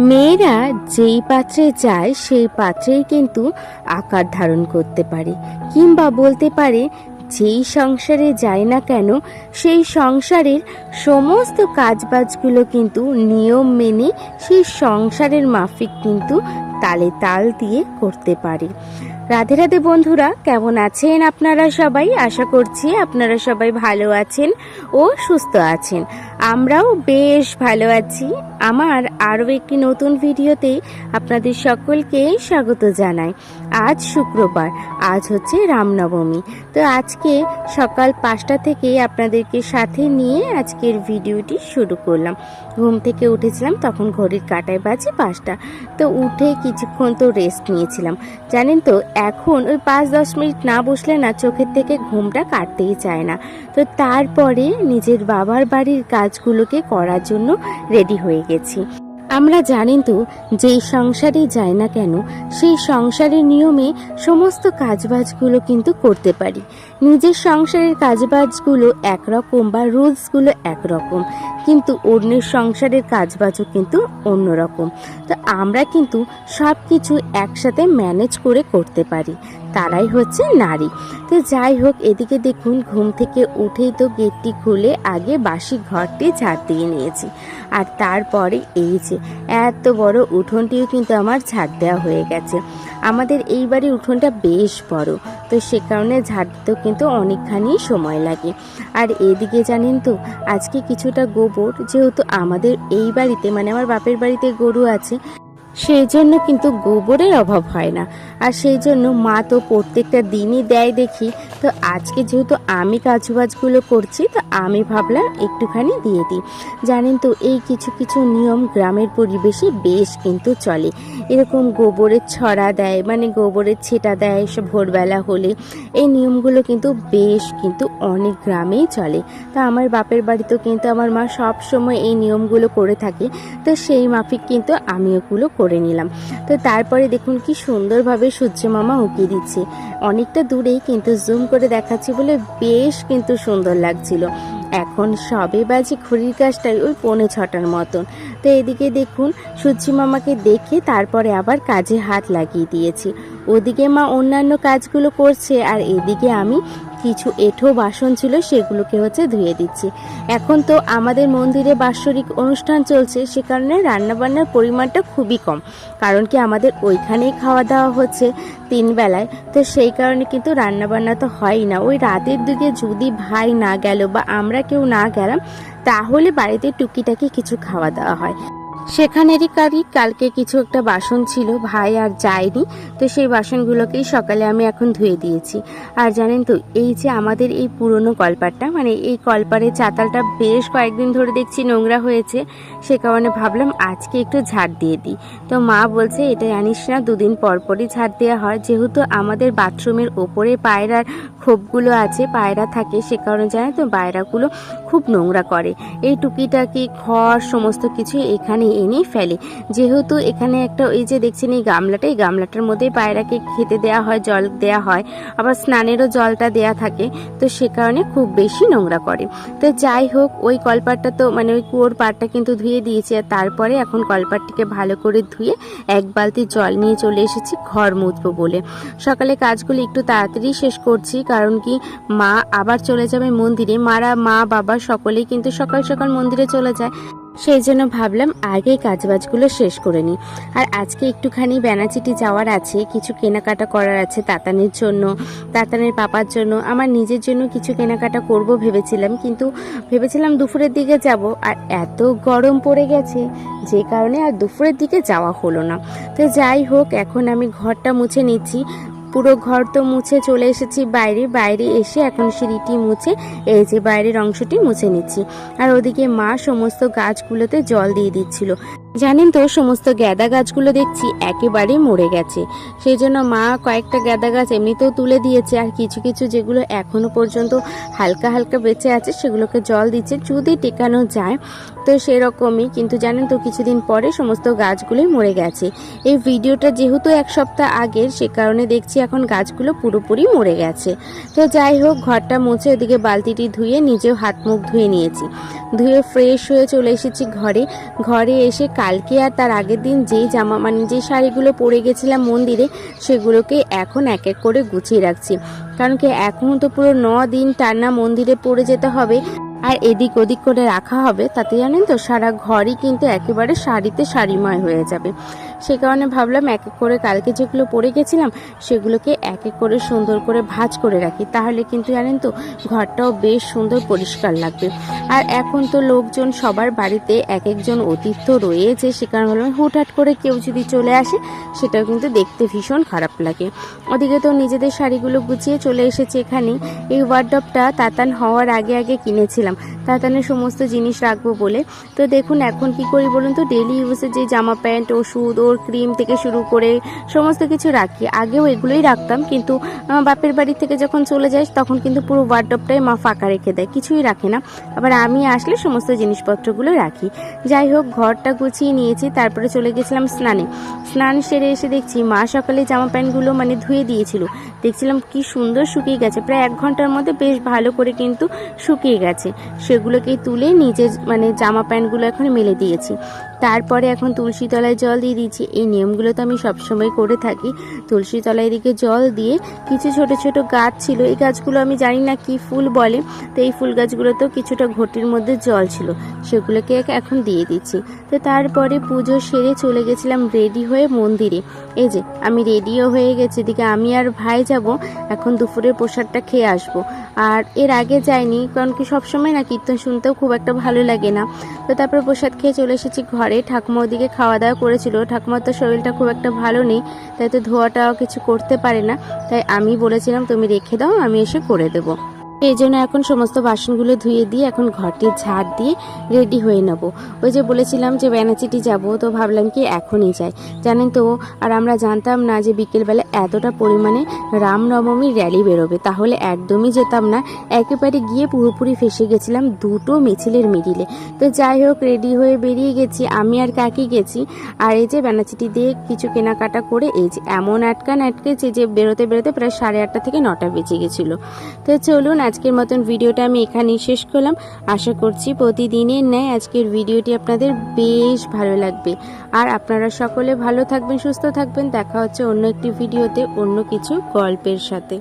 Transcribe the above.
মেয়েরা যেই পাত্রে যায় সেই পাত্রেই কিন্তু আকার ধারণ করতে পারে, কিংবা বলতে পারে যেই সংসারে যায় না কেন সেই সংসারের সমস্ত কাজবাজগুলো কিন্তু নিয়ম মেনে সেই সংসারের মাফিক কিন্তু তালে তাল দিয়ে করতে পারে। রাধে রাধে বন্ধুরা, কেমন আছেন আপনারা সবাই? আশা করছি আপনারা সবাই ভালো আছেন ও সুস্থ আছেন। আমরাও বেশ ভালো আছি। আমার আরও একটি নতুন ভিডিওতে আপনাদের সকলকে স্বাগত জানাই। আজ শুক্রবার, আজ হচ্ছে রামনবমী। তো আজকে সকাল 5টা থেকে আপনাদেরকে সাথে নিয়ে আজকের ভিডিওটি শুরু করলাম। ঘুম থেকে উঠেছিলাম, তখন ঘড়ির কাঁটায় বাজে 5টা। তো উঠে কিছুক্ষণ তো রেস্ট নিয়েছিলাম। জানেন তো, এখন ওই 5-10 মিনিট না বসলে না চোখের থেকে ঘুমটা কাটতেই চায় না। তো তারপরে নিজের বাবার বাড়ির কাজগুলোকে করার জন্য রেডি হয়ে গেছি। আমরা জানেন তো, যেই সংসারে যায় না কেন সেই সংসারের নিয়মে সমস্ত কাজবাজগুলো কিন্তু করতে পারি। নিজের সংসারের কাজবাজগুলো একরকম বা রুলসগুলো একরকম, কিন্তু অন্যের সংসারের কাজবাজও কিন্তু অন্যরকম। তো আমরা কিন্তু সব কিছু একসাথে ম্যানেজ করে করতে পারি, তারাই হচ্ছে নারী। তো যাই হোক, এদিকে দেখুন, ঘুম থেকে উঠেই তো গেটটি খুলে আগে বাসি ঘরটি ঝাড় দিয়ে নিয়েছি, আর তারপরে এই যে এত বড় উঠোনটিও কিন্তু আমার ঝাড় দেওয়া হয়ে গেছে। আমাদের এই বাড়ির উঠোনটা বেশ বড়, তো সে কারণে ঝাড় দিতেও কিন্তু অনেকখানি সময় লাগে। আর এদিকে জানেন তো, আজকে কিছুটা গোবর, যেহেতু আমাদের এই বাড়িতে মানে আমার বাপের বাড়িতে গরু আছে, সেই জন্য কিন্তু গোবরের অভাব হয় না। আর সেই জন্য মা তো প্রত্যেকটা দিনই দেয় দেখি। তো আজকে যেহেতু আমি কাজবাজগুলো করছি, তো আমি ভাবলাম একটুখানি দিয়ে দিই। জানেন তো, এই কিছু কিছু নিয়ম গ্রামের পরিবেশে বেশ কিন্তু চলে। এরকম গোবরের ছড়া দেয়, মানে গোবরের ছেটা দেয় সব ভোরবেলা হলে। এই নিয়মগুলো কিন্তু বেশ কিন্তু অনেক গ্রামেই চলে। তা আমার বাপের বাড়িতেও কিন্তু আমার মা সব সময় এই নিয়মগুলো করে থাকে। তো সেই মাফিক কিন্তু আমি ওগুলো করে নিলাম। তো তারপরে দেখুন কি সুন্দরভাবে সূর্য মামা উঁকি দিচ্ছে। অনেকটা দূরেই কিন্তু জুম করে দেখাচ্ছি বলে বেশ কিন্তু সুন্দর লাগছিল। এখন সবে বাজে ঘড়ির কাজটাই ওই 5:45 মতন। তো এদিকে দেখুন, সূর্য মামাকে দেখে তারপরে আবার কাজে হাত লাগিয়ে দিয়েছি। ওদিকে মা অন্যান্য কাজগুলো করছে, আর এদিকে আমি কিছু এঁঠো বাসন ছিল সেগুলোকে হচ্ছে ধুয়ে দিচ্ছি। এখন তো আমাদের মন্দিরে বাৎসরিক অনুষ্ঠান চলছে, সে কারণে রান্নাবান্নার পরিমাণটা খুবই কম। কারণ কি, আমাদের ওইখানেই খাওয়া দাওয়া হচ্ছে 3 বেলায়। তো সেই কারণে কিন্তু রান্নাবান্না তো হয়ই না। ওই রাতের দিকে যদি ভাই না গেল বা আমরা কেউ না গেলাম, তাহলে বাড়িতে টুকিটাকি কিছু খাওয়া দাওয়া হয়। সেখানেরই কালকে কিছু একটা বাসন ছিল, ভাই আর যায়নি, তো সেই বাসনগুলোকেই সকালে আমি এখন ধুয়ে দিয়েছি। আর জানেন তো, এই যে আমাদের এই পুরনো কলপারটা, মানে এই কলপারের চাতালটা বেশ কয়েকদিন ধরে দেখছি নোংরা হয়েছে, সে কারণে ভাবলাম আজকে একটু ঝাড় দিয়ে দিই। তো মা বলছে, এটা জানিস না, 2 দিন পর পরই ঝাড় দেওয়া হয়। যেহেতু আমাদের বাথরুমের ওপরে পায়রার খোপগুলো আছে, পায়রা থাকে, সে কারণে জানেন তো পায়রাগুলো খুব নোংরা করে। এই টুকিটাকি খড় সমস্ত কিছু এখানে এনে ফেলে। যেহেতু এখানে একটা ওই যে দেখছেন এই গামলাটা, এই গামলাটার মধ্যে পায়রাকে খেতে দেওয়া হয়, জল দেওয়া হয়, আবার স্নানেরও জলটা দেয়া থাকে। তো সে কারণে খুব বেশি নোংরা করে। তো যাই হোক, ওই কলপাটটা তো মানে ওই কুয়োর পাড়টা কিন্তু ধুয়ে দিয়েছি। আর তারপরে এখন কলপাটটিকে ভালো করে ধুয়ে 1 বালতি জল নিয়ে চলে এসেছি ঘর মুছবো বলে। সকালে কাজগুলো একটু তাড়াতাড়ি শেষ করছি, কারণ কি মা আবার চলে যাবে মন্দিরে। মা বাবা সকলেই কিন্তু সকাল সকাল মন্দিরে চলে যায়, সেই জন্য ভাবলাম আগেই কাজবাজগুলো শেষ করে নিই। আর আজকে একটুখানি বেনাচিটি যাওয়ার আছে, কিছু কেনাকাটা করার আছে তাতানের জন্য, তাতানের পাপার জন্য, আমার নিজের জন্য কিছু কেনাকাটা করব ভেবেছিলাম, কিন্তু ভেবেছিলাম দুপুরের দিকে যাব, আর এত গরম পড়ে গেছে যে কারণে আর দুপুরের দিকে যাওয়া হলো না। তো যাই হোক, এখন আমি ঘরটা মুছে নিচ্ছি। পুরো ঘর তো মুছে চলে এসেছি বাইরে এসে এখন সিঁড়িটি মুছে এই যে বাইরের অংশটি মুছে নিচ্ছি। আর ওদিকে মা সমস্ত গাছগুলোতে জল দিয়ে দিচ্ছিল। জানেন তো, সমস্ত গ্যাদা গাছগুলো দেখছি একেবারে মরে গেছে, সেই জন্য মা কয়েকটা গ্যাদা গাছ এমনিতেও তুলে দিয়েছে, আর কিছু কিছু যেগুলো এখনো পর্যন্ত হালকা হালকা বেঁচে আছে সেগুলোকে জল দিচ্ছে যদি টেকানো যায়। তো সেরকমই, কিন্তু জানেন তো কিছুদিন পরে সমস্ত গাছগুলোই মরে গেছে। এই ভিডিওটা যেহেতু 1 সপ্তাহ আগের, সে কারণে দেখছি এখন গাছগুলো পুরোপুরি মরে গেছে। তো যাই হোক, ঘরটা মুছে ওদিকে বালতিটি ধুয়ে নিজেও হাত মুখ ধুয়ে নিয়েছি। ধুয়ে ফ্রেশ হয়ে চলে এসেছি ঘরে এসে কালকে আর তার আগের দিন যেই জামা মানে যে শাড়িগুলো পরে গেছিলাম মন্দিরে, সেগুলোকে এখন এক এক করে গুছিয়ে রাখছি। কারণ কি এখন তো পুরো 9 দিন টানা মন্দিরে পড়ে যেতে হবে, আর এদিক ওদিক করে রাখা হবে, তাতে জানেন তো সারা ঘরই কিন্তু একেবারে শাড়িতে শাড়িময় হয়ে যাবে। সে কারণে ভাবলাম এক এক করে কালকে যেগুলো পরে গেছিলাম সেগুলোকে এক এক করে সুন্দর করে ভাঁজ করে রাখি, তাহলে কিন্তু জানেন তো ঘরটাও বেশ সুন্দর পরিষ্কার লাগবে। আর এখন তো লোকজন সবার বাড়িতে এক একজন অতিথি রয়েছে, সে কারণে ভাবলাম হুটহাট করে কেউ যদি চলে আসে সেটাও কিন্তু দেখতে ভীষণ খারাপ লাগে। ওদিকে তো নিজেদের শাড়িগুলো গুছিয়ে চলে এসেছে এখানে। এই ওয়ার্ডরোবটা তাতান হওয়ার আগে আগে কিনেছিলাম তাতানের সমস্ত জিনিস রাখবো বলে। তো দেখুন এখন কি করি বলুন তো, ডেলি ইউজের যে জামা প্যান্ট, ওষুধ, ওর ক্রিম থেকে শুরু করে সমস্ত কিছু রাখি। আগেও এগুলোই রাখতাম, কিন্তু বাপের বাড়ি থেকে যখন চলে যাই তখন কিন্তু পুরো ওয়ার্ডরোবটাই মা ফাঁকা রেখে দেয়, কিছুই রাখে না। আবার আমি আসলে সমস্ত জিনিসপত্রগুলো রাখি। যাই হোক, ঘরটা গুছিয়ে নিয়েছি, তারপরে চলে গেছিলাম স্নানে। স্নান সেরে এসে দেখছি মা সকালে জামা প্যান্টগুলো মানে ধুয়ে দিয়েছিল, দেখছিলাম কি সুন্দর শুকিয়ে গেছে, প্রায় 1 ঘন্টার মধ্যে বেশ ভালো করে কিন্তু শুকিয়ে গেছে। সেগুলোকে তুলে নিজের মানে জামা প্যান্টগুলো এখন মেলে দিয়েছি। তারপরে এখন তুলসী তলায় জল দিয়ে দিয়েছি। এই নিয়মগুলো তো আমি সবসময় করে থাকি। তুলসী তলায় দিকে জল দিয়ে কিছু ছোট ছোট গাছ ছিল, এই গাছগুলো আমি জানি না কি ফুল বলে, তো এই ফুল গাছগুলোতেও কিছুটা ঘটির মধ্যে জল ছিল, সেগুলোকে এখন দিয়ে দিচ্ছি। তো তারপরে পুজো সেরে চলে গেছিলাম রেডি হয়ে মন্দিরে। এই যে আমি রেডিও হয়ে গেছি, এদিকে আমি আর ভাই যাব এখন দুপুরের প্রসাদটা খেয়ে আসবো। আর এর আগে যাইনি, কারণ কি সবসময় না কীর্তন শুনতেও খুব একটা ভালো লাগে না। তো তারপরে প্রসাদ খেয়ে চলে এসেছি ঘরে। ঠাকুমা ওদিকে খাওয়া দাওয়া করেছিল, ঠাকুমার তো শরীরটা খুব একটা ভালো নেই, তাই তো ধোয়াটাও কিছু করতে পারে না, তাই আমি বলেছিলাম তুমি রেখে দাও, আমি এসে করে দেবো। এই জন্য এখন সমস্ত বাসনগুলো ধুয়ে দিয়ে এখন ঘরটি ঝাড় দিয়ে রেডি হয়ে নেব। ওই যে বলেছিলাম যে বেনাচিটি যাব, তো ভাবলাম কি এখনই যাই, জানেন তো। আর আমরা জানতাম না যে বিকেলবেলা এতটা পরিমাণে রামনবমীর র্যালি বেরোবে, তাহলে একদমই যেতাম না, একেবারে গিয়ে পুরোপুরি ফেসে গেছিলাম দুটো মিছিলের মিডিলে। তো যাই হোক, রেডি হয়ে বেরিয়ে গেছি, আমি আর কাকি গেছি। আর এই যে বেনাচিটি দিয়ে কিছু কেনাকাটা করে এই যে এমন আটকেছে যে বেরোতে বেরোতে প্রায় 8:30 থেকে 9টা বেজে গেছিলো। তো চলুন আজকের মতন ভিডিওটা আমি এখানেই শেষ করলাম। আশা করছি প্রতিদিনের ন্যায় আজকের ভিডিওটি আপনাদের বেশ ভালো লাগবে। আর আপনারা সকলে ভালো থাকবেন, সুস্থ থাকবেন। দেখা হচ্ছে অন্য একটি ভিডিওতে অন্য কিছু গল্পের সাথে।